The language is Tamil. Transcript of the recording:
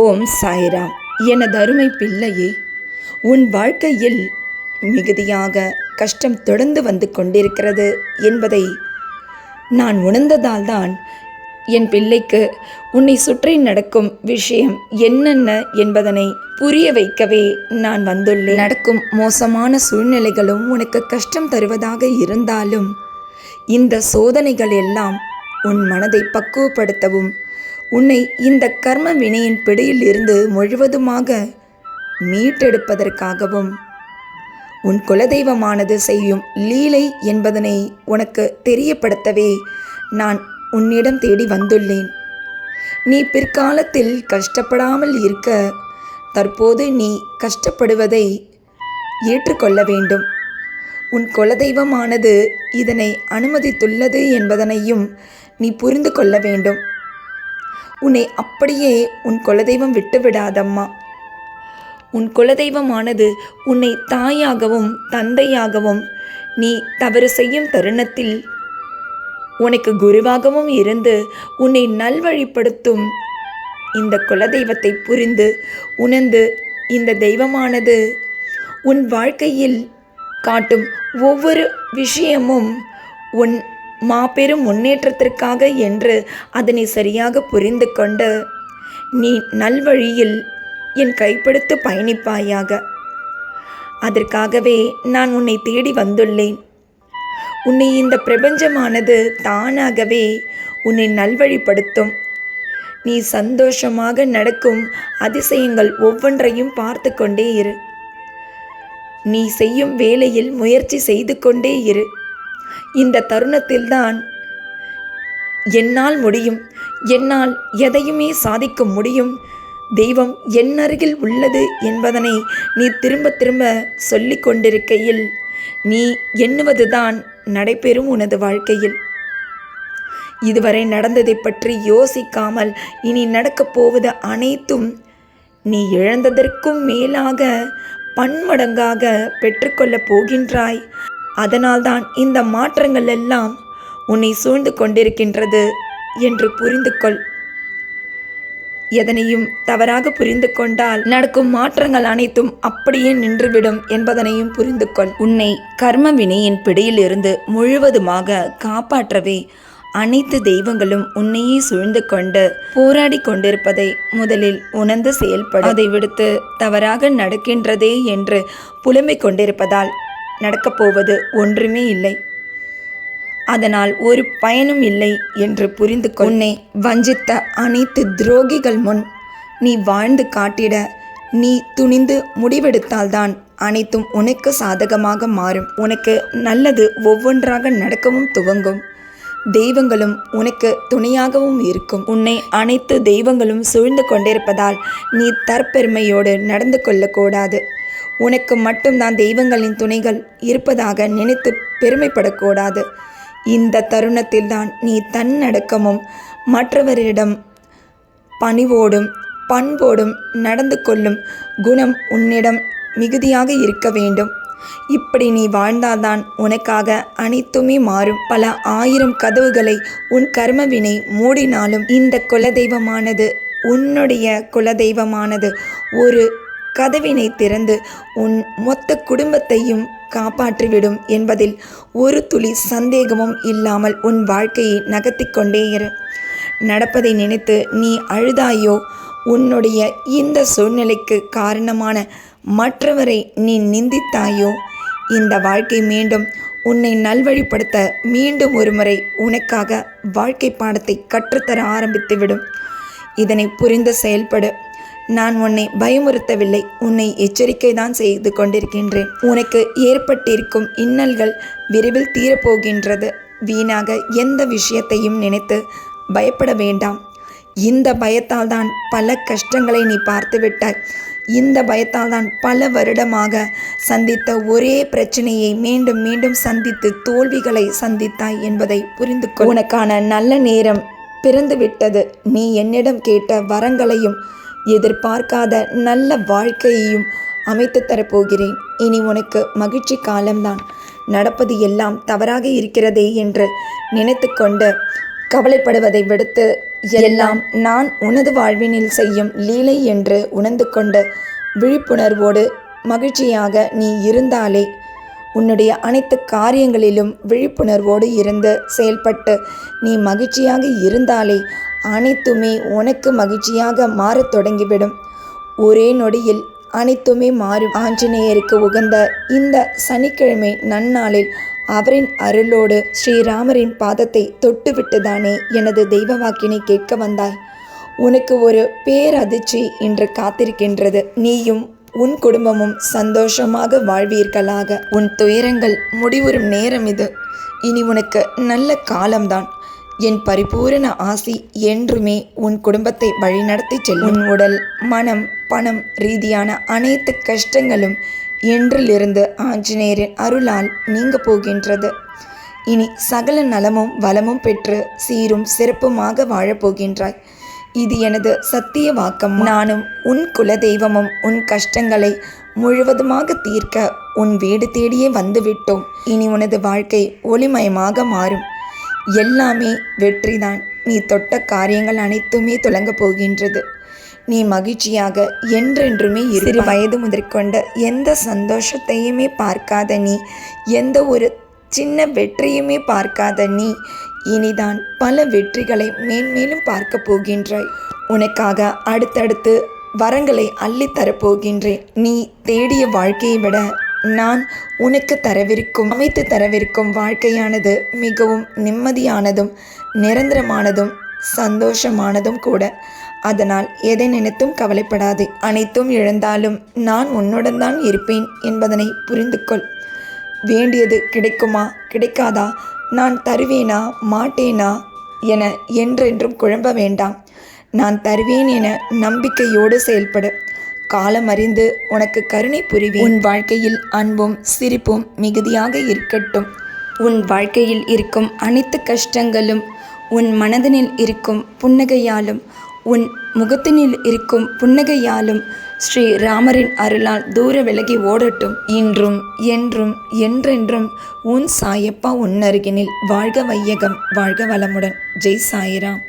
ஓம் சாய்ராம். எனது அருமை பிள்ளையே, உன் வாழ்க்கையில் மிகுதியாக கஷ்டம் தொடர்ந்து வந்து கொண்டிருக்கிறது என்பதை நான் உணர்ந்ததால் தான் என் பிள்ளைக்கு உன்னை சுற்றி நடக்கும் விஷயம் என்னென்ன என்பதனை புரிய வைக்கவே நான் வந்துள்ளேன். நடக்கும் மோசமான சூழ்நிலைகளும் உனக்கு கஷ்டம் தருவதாக இருந்தாலும் இந்த சோதனைகள் எல்லாம் உன் மனதை பக்குவப்படுத்தவும் உன்னை இந்த கர்ம வினையின் பிடியில் இருந்து முழுவதுமாக மீட்டெடுப்பதற்காகவும் உன் குலதெய்வமானது செய்யும் லீலை என்பதனை உனக்கு தெரியப்படுத்தவே நான் உன்னிடம் தேடி வந்துள்ளேன். நீ பிற்காலத்தில் கஷ்டப்படாமல் இருக்க தற்போது நீ கஷ்டப்படுவதை ஏற்றுக்கொள்ள வேண்டும். உன் குலதெய்வமானது இதனை அனுமதித்துள்ளது என்பதனையும் நீ புரிந்து கொள்ள வேண்டும். உன்னை அப்படியே உன் குலதெய்வம் விட்டுவிடாதம்மா. உன் குலதெய்வமானது உன்னை தாயாகவும் தந்தையாகவும் நீ தவறு செய்யும் தருணத்தில் உனக்கு குருவாகவும் இருந்து உன்னை நல்வழிப்படுத்தும் இந்த குலதெய்வத்தை புரிந்து உணர்ந்து இந்த தெய்வமானது உன் வாழ்க்கையில் காட்டும் ஒவ்வொரு விஷயமும் உன் மாபெரும் முன்னேற்றத்திற்காக என்று அதனை சரியாக புரிந்து கொண்டு நீ நல்வழியில் என் கைப்படுத்து பயணிப்பாயாக. அதற்காகவே நான் உன்னை தேடி வந்துள்ளேன். உன்னை இந்த பிரபஞ்சமானது தானாகவே உன்னை நல்வழிப்படுத்தும். நீ சந்தோஷமாக நடக்கும் அதிசயங்கள் ஒவ்வொன்றையும் பார்த்து கொண்டே இரு. நீ செய்யும் வேலையில் முயற்சி செய்து கொண்டே இரு. இந்த தருணத்தில்தான் என்னால் முடியும், என்னால் எதையுமே சாதிக்க முடியும், தெய்வம் என் அருகில் உள்ளது என்பதனை நீ திரும்ப திரும்ப சொல்லி கொண்டிருக்கையில் நீ எண்ணுவதுதான் நடைபெறும் உனது வாழ்க்கையில். இதுவரை நடந்ததை பற்றி யோசிக்காமல் இனி நடக்கப் போவது அனைத்தும் நீ இழந்ததற்கும் மேலாக பன்மடங்காக பெற்றுக்கொள்ளப் போகின்றாய். அதனால்தான் இந்த மாற்றங்கள் எல்லாம் உன்னை சூழ்ந்து கொண்டிருக்கின்றது என்று புரிந்து கொள். எதனையும் தவறாக புரிந்து கொண்டால் நடக்கும் மாற்றங்கள் அனைத்தும் அப்படியே நின்றுவிடும் என்பதனையும் புரிந்து கொள். உன்னை கர்ம வினையின் பிடியிலிருந்து முழுவதுமாக காப்பாற்றவே அனைத்து தெய்வங்களும் உன்னையே சூழ்ந்து கொண்டு போராடி கொண்டிருப்பதை முதலில் உணர்ந்து செயல்பட. அதை விடுத்து தவறாக நடக்கின்றதே என்று புலம்பிக் கொண்டிருப்பதால் நடக்கப் போவது ஒன்றுமே இல்லை, அதனால் ஒரு பயனும் இல்லை என்று புரிந்து கொள். உன்னை வஞ்சித்த அனைத்து துரோகிகள் முன் நீ வாழ்ந்து காட்டிட நீ துணிந்து முடிவெடுத்தால்தான் அனைத்தும் உனக்கு சாதகமாக மாறும். உனக்கு நல்லது ஒவ்வொன்றாக நடக்கவும் துவங்கும். தெய்வங்களும் உனக்கு துணையாகவும் இருக்கும். உன்னை அனைத்து தெய்வங்களும் சூழ்ந்து கொண்டிருப்பதால் நீ தற்பெருமையோடு நடந்து கொள்ளக்கூடாது. உனக்கு மட்டும்தான் தெய்வங்களின் துணைகள் இருப்பதாக நினைத்து பெருமைப்படக்கூடாது. இந்த தருணத்தில்தான் நீ தன்னடக்கமும் மற்றவரிடம் பணிவோடும் பண்போடும் நடந்து கொள்ளும் குணம் உன்னிடம் மிகுதியாக இருக்க வேண்டும். இப்படி நீ வாழ்ந்தால்தான் உனக்காக அனைத்துமே மாறும். பல ஆயிரம் கதவுகளை உன் கர்மவினை மூடினாலும் இந்த குலதெய்வமானது உன்னுடைய குலதெய்வமானது ஒரு கதவினை திறந்து உன் மொத்த குடும்பத்தையும் காப்பாற்றிவிடும் என்பதில் ஒரு துளி சந்தேகமும் இல்லாமல் உன் வாழ்க்கையை நகர்த்தி கொண்டே இரு. நடப்பதை நினைத்து நீ அழுதாயோ, உன்னுடைய இந்த சூழ்நிலைக்கு காரணமான மற்றவரை நீ நிந்தித்தாயோ, இந்த வாழ்க்கை மீண்டும் உன்னை நல்வழிப்படுத்த மீண்டும் ஒரு முறை உனக்காக வாழ்க்கை பாடத்தை கற்றுத்தர ஆரம்பித்துவிடும். இதனை புரிந்து செயல்படு. நான் உன்னை பயமுறுத்தவில்லை, உன்னை எச்சரிக்கை தான் செய்து கொண்டிருக்கின்றேன். உனக்கு ஏற்பட்டிருக்கும் இன்னல்கள் விரைவில் தீரப்போகின்றது. வீணாக எந்த விஷயத்தையும் நினைத்து பயப்பட வேண்டாம். இந்த பயத்தால் தான் பல கஷ்டங்களை நீ பார்த்து விட்டாய். இந்த பயத்தால் தான் பல வருடமாக சந்தித்த ஒரே பிரச்சனையை மீண்டும் மீண்டும் சந்தித்து தோல்விகளை சந்தித்தாய் என்பதை புரிந்து கொள். உனக்கான நல்ல நேரம் பிறந்து விட்டது. நீ என்னிடம் கேட்ட வரங்களையும் எதிர்பார்க்காத நல்ல வாழ்க்கையையும் அமைத்து தரப்போகிறேன். இனி உனக்கு மகிழ்ச்சி காலம்தான். நடப்பது எல்லாம் தவறாக இருக்கிறதே என்று நினைத்து கொண்டு கவலைப்படுவதை விடுத்து எல்லாம் நான் உனது வாழ்வினில் செய்யும் லீலை என்று உணர்ந்து கொண்டு விழிப்புணர்வோடு மகிழ்ச்சியாக நீ இருந்தாலே, உன்னுடைய அனைத்து காரியங்களிலும் விழிப்புணர்வோடு இருந்து செயல்பட்டு நீ மகிழ்ச்சியாக இருந்தாலே அனைத்துமே உனக்கு மகிழ்ச்சியாக மாறத் தொடங்கிவிடும். ஒரே நொடியில் அனைத்துமே மாறும். ஆஞ்சநேயருக்கு உகந்த இந்த சனிக்கிழமை நன்னாளில் அவரின் அருளோடு ஸ்ரீராமரின் பாதத்தை தொட்டுவிட்டுதானே எனது தெய்வ வாக்கினை கேட்க வந்தாய். உனக்கு ஒரு பேரதிர்ச்சி இன்று காத்திருக்கின்றது. நீயும் உன் குடும்பமும் சந்தோஷமாக வாழ்வீர்களாக. உன் துயரங்கள் முடிவுறும் நேரம் இது. இனி உனக்கு நல்ல காலம்தான். என் பரிபூரண ஆசி என்றுமே உன் குடும்பத்தை வழிநடத்தி செல்லும். உன் உடல், மனம், பணம் ரீதியான அனைத்து கஷ்டங்களும் என்றிலிருந்து ஆஞ்சநேயரின் அருளால் நீங்க போகின்றது. இனி சகல நலமும் வளமும் பெற்று சீரும் சிறப்புமாக வாழப்போகின்றாய். இது எனது சத்திய வாக்கம். நானும் உன் குலதெய்வமும் உன் கஷ்டங்களை முழுவதுமாக தீர்க்க உன் வீடு தேடியே வந்துவிட்டோம். இனி உனது வாழ்க்கை ஒளிமயமாக மாறும். எல்லாமே வெற்றிதான். நீ தொட்ட காரியங்கள் அனைத்துமே தொடங்கப் போகின்றது. நீ மகிழ்ச்சியாக என்றென்றுமே சிறு வயது முதற்கொண்ட எந்த சந்தோஷத்தையுமே பார்க்காத நீ, எந்த ஒரு சின்ன வெற்றியுமே பார்க்காத நீ இனிதான் பல வெற்றிகளை மேன்மேலும் பார்க்க போகின்றாய். உனக்காக அடுத்தடுத்து வரங்களை அள்ளித்தரப்போகின்றேன். நீ தேடிய வாழ்க்கையை விட நான் உனக்கு அமைத்து தரவிருக்கும் வாழ்க்கையானது மிகவும் நிம்மதியானதும் நிரந்தரமானதும் சந்தோஷமானதும் கூட. அதனால் எதை நினைத்தும் கவலைப்படாதே. அனைத்தும் இழந்தாலும் நான் உன்னுடன் தான் இருப்பேன் என்பதனை புரிந்து கொள். வேண்டியது கிடைக்குமா கிடைக்காதா, நான் தருவேனா மாட்டேனா என என்றென்றும் குழம்ப வேண்டாம். நான் தருவேன் என நம்பிக்கையோடு செயல்படு. காலம் அறிந்து உனக்கு கருணை புரிவேன். உன் வாழ்க்கையில் அன்பும் சிரிப்பும் மிகுதியாக இருக்கட்டும். உன் வாழ்க்கையில் இருக்கும் அனைத்து கஷ்டங்களும் உன் மனதினில் இருக்கும் புன்னகையாலும் உன் முகத்தினில் இருக்கும் புன்னகையாலும் ஸ்ரீ ராமரின் அருளால் தூர விலகி ஓடட்டும். இன்றும் என்றும் என்றென்றும் உன் சாயப்பா உன் அருகினில். வாழ்க வையகம், வாழ்க வளமுடன். ஜெய் சாய்ராம்.